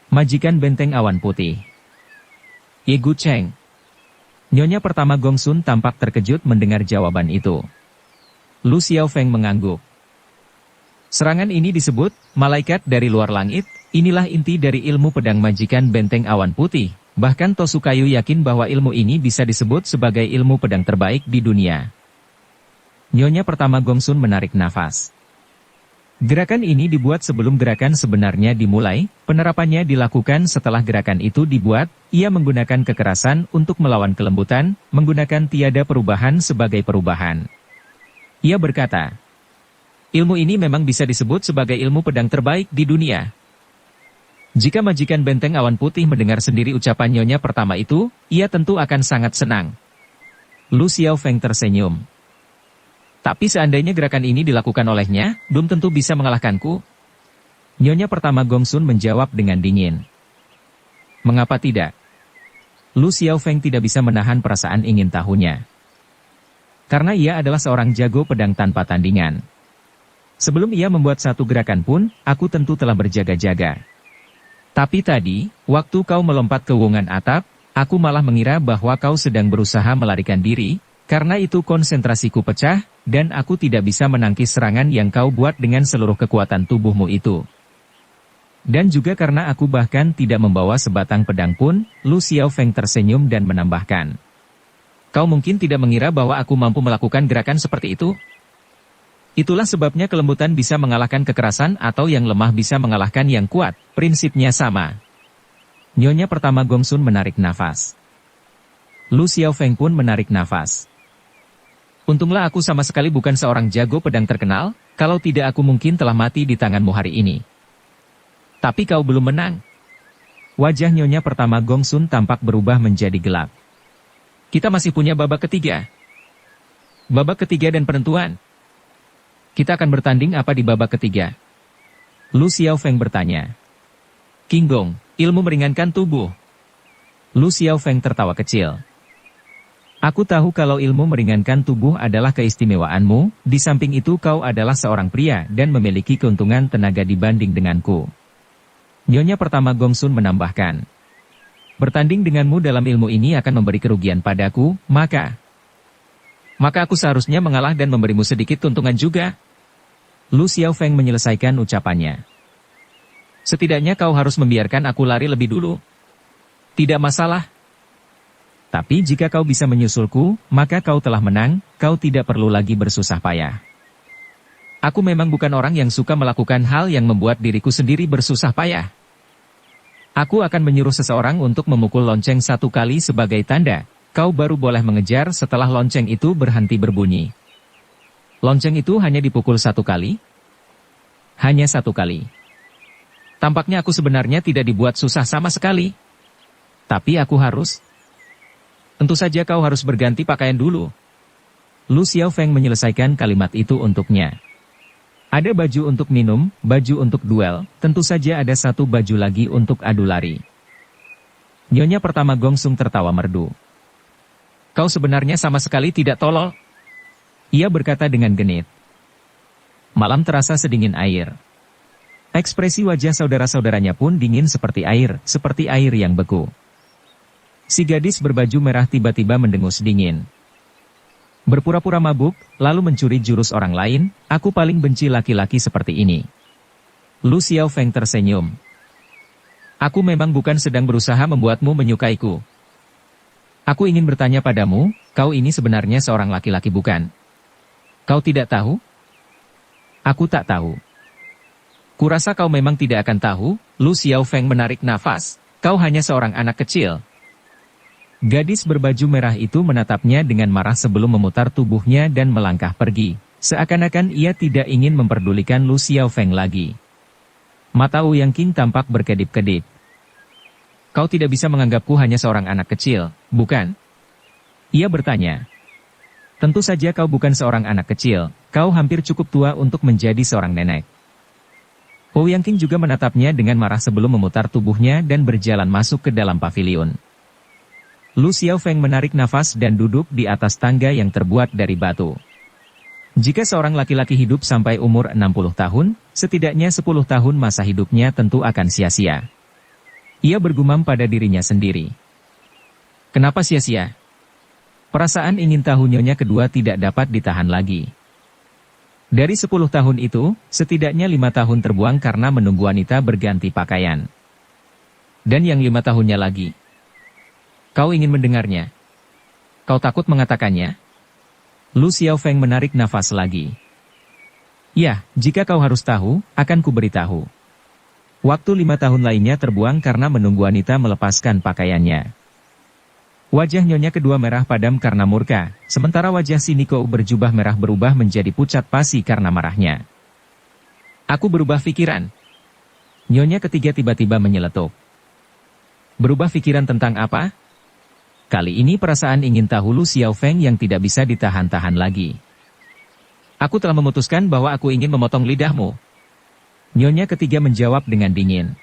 Majikan benteng awan putih. Ye Gu Cheng. Nyonya pertama Gongsun tampak terkejut mendengar jawaban itu. Lu Xiaofeng mengangguk. Serangan ini disebut, malaikat dari luar langit, inilah inti dari ilmu pedang majikan benteng awan putih. Bahkan Tosukayu yakin bahwa ilmu ini bisa disebut sebagai ilmu pedang terbaik di dunia. Nyonya pertama Gongsun menarik nafas. Gerakan ini dibuat sebelum gerakan sebenarnya dimulai, penerapannya dilakukan setelah gerakan itu dibuat, ia menggunakan kekerasan untuk melawan kelembutan, menggunakan tiada perubahan sebagai perubahan. Ia berkata, ilmu ini memang bisa disebut sebagai ilmu pedang terbaik di dunia. Jika majikan benteng awan putih mendengar sendiri ucapan nyonya pertama itu, ia tentu akan sangat senang. Lu Xiaofeng tersenyum. Tapi seandainya gerakan ini dilakukan olehnya, belum tentu bisa mengalahkanku. Nyonya pertama Gongsun menjawab dengan dingin. Mengapa tidak? Lu Xiaofeng tidak bisa menahan perasaan ingin tahunya. Karena ia adalah seorang jago pedang tanpa tandingan. Sebelum ia membuat satu gerakan pun, aku tentu telah berjaga-jaga. Tapi tadi, waktu kau melompat ke wungan atap, aku malah mengira bahwa kau sedang berusaha melarikan diri, karena itu konsentrasiku pecah, dan aku tidak bisa menangkis serangan yang kau buat dengan seluruh kekuatan tubuhmu itu. Dan juga karena aku bahkan tidak membawa sebatang pedang pun, Lu Xiaofeng tersenyum dan menambahkan. Kau mungkin tidak mengira bahwa aku mampu melakukan gerakan seperti itu? Itulah sebabnya kelembutan bisa mengalahkan kekerasan atau yang lemah bisa mengalahkan yang kuat, prinsipnya sama. Nyonya pertama Gongsun menarik nafas. Lu Xiaofeng pun menarik nafas. Untunglah aku sama sekali bukan seorang jago pedang terkenal, kalau tidak aku mungkin telah mati di tanganmu hari ini. Tapi kau belum menang. Wajah nyonya pertama Gongsun tampak berubah menjadi gelap. Kita masih punya babak ketiga. Babak ketiga dan penentuan. Kita akan bertanding apa di babak ketiga? Lu Xiaofeng bertanya. Qinggong, ilmu meringankan tubuh. Lu Xiaofeng tertawa kecil. Aku tahu kalau ilmu meringankan tubuh adalah keistimewaanmu, di samping itu kau adalah seorang pria dan memiliki keuntungan tenaga dibanding denganku. Nyonya pertama Gongsun menambahkan. Bertanding denganmu dalam ilmu ini akan memberi kerugian padaku, maka aku seharusnya mengalah dan memberimu sedikit keuntungan juga. Lu Xiaofeng menyelesaikan ucapannya. Setidaknya kau harus membiarkan aku lari lebih dulu. Tidak masalah. Tapi jika kau bisa menyusulku, maka kau telah menang, kau tidak perlu lagi bersusah payah. Aku memang bukan orang yang suka melakukan hal yang membuat diriku sendiri bersusah payah. Aku akan menyuruh seseorang untuk memukul lonceng 1 kali sebagai tanda, kau baru boleh mengejar setelah lonceng itu berhenti berbunyi. Lonceng itu hanya dipukul 1 kali? Hanya 1 kali. Tampaknya aku sebenarnya tidak dibuat susah sama sekali. Tapi aku harus... Tentu saja kau harus berganti pakaian dulu. Lu Xiaofeng menyelesaikan kalimat itu untuknya. Ada baju untuk minum, baju untuk duel, tentu saja ada 1 baju lagi untuk adu lari. Nyonya pertama Gongsung tertawa merdu. Kau sebenarnya sama sekali tidak tolol. Ia berkata dengan genit. Malam terasa sedingin air. Ekspresi wajah saudara-saudaranya pun dingin seperti air yang beku. Si gadis berbaju merah tiba-tiba mendengus dingin. Berpura-pura mabuk, lalu mencuri jurus orang lain, aku paling benci laki-laki seperti ini. Lu Xiaofeng tersenyum. Aku memang bukan sedang berusaha membuatmu menyukaiku. Aku ingin bertanya padamu, kau ini sebenarnya seorang laki-laki bukan? Kau tidak tahu? Aku tak tahu. Kurasa kau memang tidak akan tahu, Lu Xiaofeng menarik nafas, kau hanya seorang anak kecil. Gadis berbaju merah itu menatapnya dengan marah sebelum memutar tubuhnya dan melangkah pergi. Seakan-akan ia tidak ingin memperdulikan Lu Xiaofeng lagi. Mata Ouyang Qing tampak berkedip-kedip. Kau tidak bisa menganggapku hanya seorang anak kecil, bukan? Ia bertanya. Tentu saja kau bukan seorang anak kecil, kau hampir cukup tua untuk menjadi seorang nenek. Ouyang Qing juga menatapnya dengan marah sebelum memutar tubuhnya dan berjalan masuk ke dalam pavilion. Lu Xiaofeng menarik nafas dan duduk di atas tangga yang terbuat dari batu. Jika seorang laki-laki hidup sampai umur 60 tahun, setidaknya 10 tahun masa hidupnya tentu akan sia-sia. Ia bergumam pada dirinya sendiri. Kenapa sia-sia? Perasaan ingin tahu nyonya kedua tidak dapat ditahan lagi. Dari 10 tahun itu, setidaknya 5 tahun terbuang karena menunggu wanita berganti pakaian. Dan yang 5 tahunnya lagi. Kau ingin mendengarnya? Kau takut mengatakannya? Lu Xiaofeng menarik nafas lagi. Ya, jika kau harus tahu, akan kuberitahu. Waktu 5 tahun lainnya terbuang karena menunggu wanita melepaskan pakaiannya. Wajah nyonya kedua merah padam karena murka, sementara wajah si Niko berjubah merah berubah menjadi pucat pasi karena marahnya. Aku berubah pikiran. Nyonya ketiga tiba-tiba menyeletuk. Berubah pikiran tentang apa? Kali ini perasaan ingin tahu Lu Xiaofeng yang tidak bisa ditahan-tahan lagi. Aku telah memutuskan bahwa aku ingin memotong lidahmu. Nyonya ketiga menjawab dengan dingin.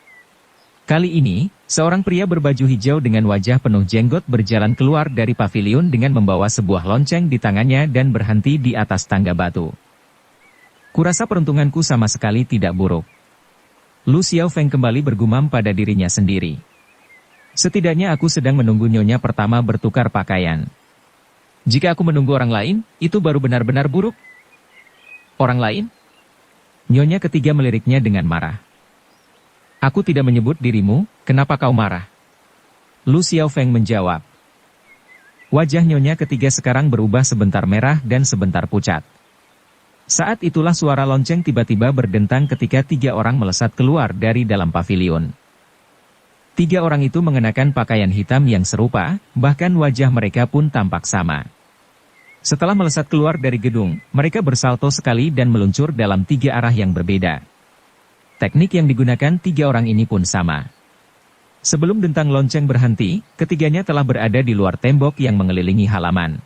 Kali ini, seorang pria berbaju hijau dengan wajah penuh jenggot berjalan keluar dari pavilion dengan membawa sebuah lonceng di tangannya dan berhenti di atas tangga batu. Kurasa peruntunganku sama sekali tidak buruk. Lu Xiaofeng kembali bergumam pada dirinya sendiri. Setidaknya aku sedang menunggu nyonya pertama bertukar pakaian. Jika aku menunggu orang lain, itu baru benar-benar buruk. Orang lain? Nyonya ketiga meliriknya dengan marah. Aku tidak menyebut dirimu, kenapa kau marah? Lu Xiaofeng menjawab. Wajah nyonya ketiga sekarang berubah sebentar merah dan sebentar pucat. Saat itulah suara lonceng tiba-tiba berdentang ketika 3 orang melesat keluar dari dalam pavilion. 3 orang itu mengenakan pakaian hitam yang serupa, bahkan wajah mereka pun tampak sama. Setelah melesat keluar dari gedung, mereka bersalto sekali dan meluncur dalam 3 arah yang berbeda. Teknik yang digunakan 3 orang ini pun sama. Sebelum dentang lonceng berhenti, ketiganya telah berada di luar tembok yang mengelilingi halaman.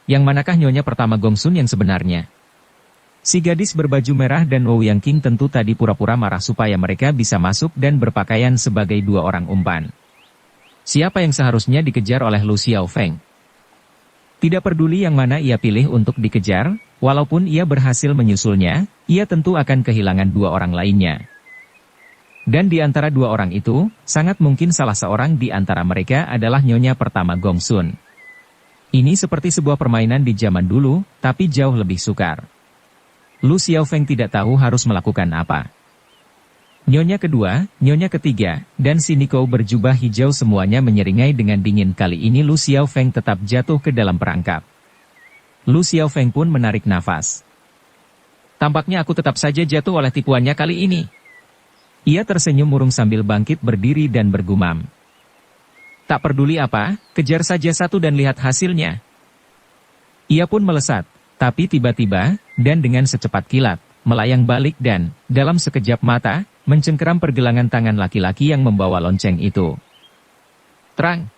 Yang manakah nyonya pertama Gongsun yang sebenarnya? Si gadis berbaju merah dan Ouyang Qing tentu tadi pura-pura marah supaya mereka bisa masuk dan berpakaian sebagai 2 orang umpan. Siapa yang seharusnya dikejar oleh Lu Xiaofeng? Tidak peduli yang mana ia pilih untuk dikejar, walaupun ia berhasil menyusulnya, ia tentu akan kehilangan dua orang lainnya. Dan di antara dua orang itu, sangat mungkin salah seorang di antara mereka adalah nyonya pertama Gongsun. Ini seperti sebuah permainan di zaman dulu, tapi jauh lebih sukar. Lu Xiaofeng tidak tahu harus melakukan apa. Nyonya kedua, nyonya ketiga, dan si Niko berjubah hijau semuanya menyeringai dengan dingin. Kali ini Lu Xiaofeng tetap jatuh ke dalam perangkap. Lu Xiaofeng pun menarik nafas. Tampaknya aku tetap saja jatuh oleh tipuannya kali ini. Ia tersenyum murung sambil bangkit berdiri dan bergumam. Tak peduli apa, kejar saja satu dan lihat hasilnya. Ia pun melesat, tapi tiba-tiba, dan dengan secepat kilat, melayang balik dan, dalam sekejap mata, mencengkeram pergelangan tangan laki-laki yang membawa lonceng itu. Terang!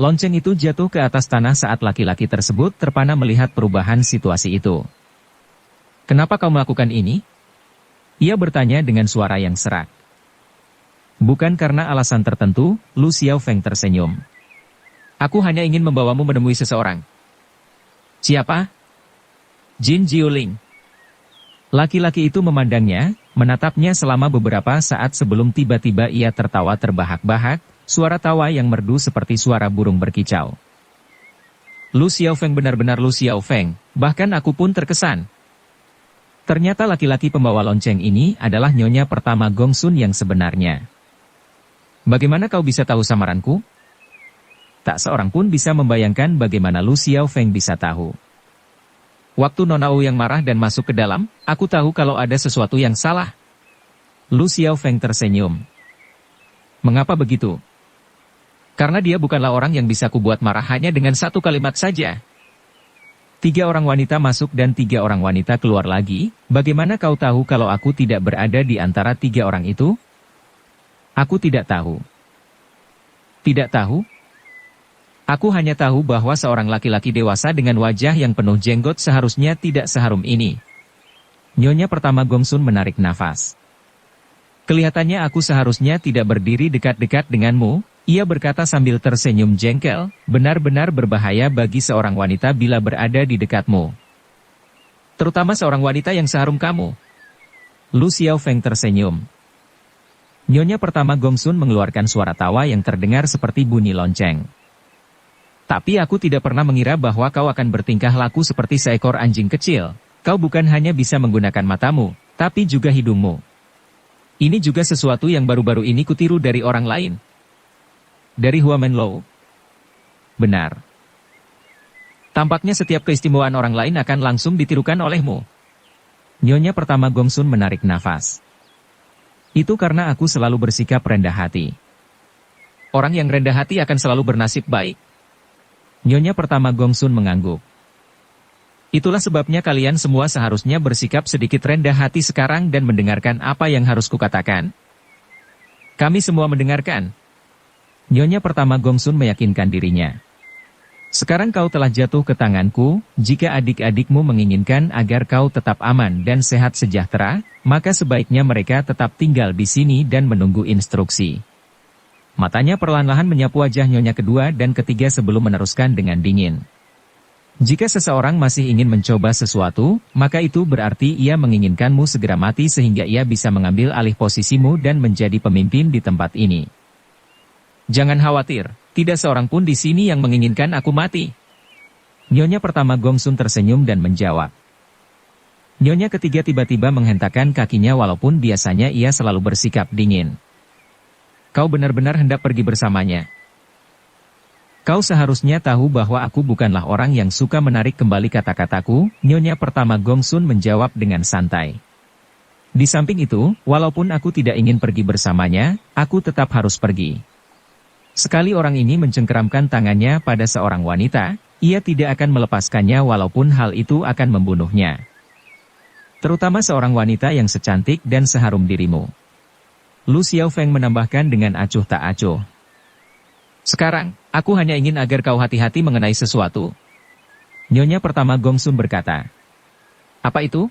Lonceng itu jatuh ke atas tanah saat laki-laki tersebut terpana melihat perubahan situasi itu. Kenapa kau melakukan ini? Ia bertanya dengan suara yang serak. Bukan karena alasan tertentu, Lu Xiaofeng tersenyum. Aku hanya ingin membawamu menemui seseorang. Siapa? Jin Jiuling. Laki-laki itu memandangnya, menatapnya selama beberapa saat sebelum tiba-tiba ia tertawa terbahak-bahak, suara tawa yang merdu seperti suara burung berkicau. Lu Xiaofeng benar-benar Lu Xiaofeng, bahkan aku pun terkesan. Ternyata laki-laki pembawa lonceng ini adalah nyonya pertama Gongsun yang sebenarnya. Bagaimana kau bisa tahu samaranku? Tak seorang pun bisa membayangkan bagaimana Lu Xiaofeng bisa tahu. Waktu Nona Wu yang marah dan masuk ke dalam, aku tahu kalau ada sesuatu yang salah. Lu Xiaofeng tersenyum. Mengapa begitu? Karena dia bukanlah orang yang bisa kubuat marah hanya dengan satu kalimat saja. 3 orang wanita masuk dan 3 orang wanita keluar lagi. Bagaimana kau tahu kalau aku tidak berada di antara 3 orang itu? Aku tidak tahu. Tidak tahu? Aku hanya tahu bahwa seorang laki-laki dewasa dengan wajah yang penuh jenggot seharusnya tidak seharum ini. Nyonya pertama Gongsun menarik nafas. Kelihatannya aku seharusnya tidak berdiri dekat-dekat denganmu, ia berkata sambil tersenyum jengkel, benar-benar berbahaya bagi seorang wanita bila berada di dekatmu. Terutama seorang wanita yang seharum kamu. Lu Xiaofeng tersenyum. Nyonya pertama Gongsun mengeluarkan suara tawa yang terdengar seperti bunyi lonceng. Tapi aku tidak pernah mengira bahwa kau akan bertingkah laku seperti seekor anjing kecil. Kau bukan hanya bisa menggunakan matamu, tapi juga hidungmu. Ini juga sesuatu yang baru-baru ini kutiru dari orang lain. Dari Hua Menlou. Benar. Tampaknya setiap keistimewaan orang lain akan langsung ditirukan olehmu. Nyonya pertama Gongsun menarik nafas. Itu karena aku selalu bersikap rendah hati. Orang yang rendah hati akan selalu bernasib baik. Nyonya pertama Gongsun mengangguk. Itulah sebabnya kalian semua seharusnya bersikap sedikit rendah hati sekarang dan mendengarkan apa yang harus kukatakan. Kami semua mendengarkan. Nyonya pertama Gongsun meyakinkan dirinya. Sekarang kau telah jatuh ke tanganku, jika adik-adikmu menginginkan agar kau tetap aman dan sehat sejahtera, maka sebaiknya mereka tetap tinggal di sini dan menunggu instruksi. Matanya perlahan-lahan menyapu wajah nyonya kedua dan ketiga sebelum meneruskan dengan dingin. Jika seseorang masih ingin mencoba sesuatu, maka itu berarti ia menginginkanmu segera mati sehingga ia bisa mengambil alih posisimu dan menjadi pemimpin di tempat ini. Jangan khawatir, tidak seorang pun di sini yang menginginkan aku mati. Nyonya pertama Gongsun tersenyum dan menjawab. Nyonya ketiga tiba-tiba menghentakkan kakinya walaupun biasanya ia selalu bersikap dingin. Kau benar-benar hendak pergi bersamanya. Kau seharusnya tahu bahwa aku bukanlah orang yang suka menarik kembali kata-kataku, Nyonya pertama Gongsun menjawab dengan santai. Di samping itu, walaupun aku tidak ingin pergi bersamanya, aku tetap harus pergi. Sekali orang ini mencengkeramkan tangannya pada seorang wanita, ia tidak akan melepaskannya walaupun hal itu akan membunuhnya. Terutama seorang wanita yang secantik dan seharum dirimu. Lu Xiaofeng menambahkan dengan acuh tak acuh. Sekarang, aku hanya ingin agar kau hati-hati mengenai sesuatu. Nyonya pertama Gongsun berkata. Apa itu?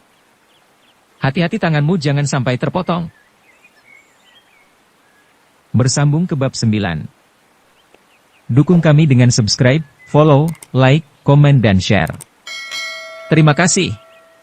Hati-hati tanganmu jangan sampai terpotong. Bersambung ke bab 9. Dukung kami dengan subscribe, follow, like, komen dan share. Terima kasih.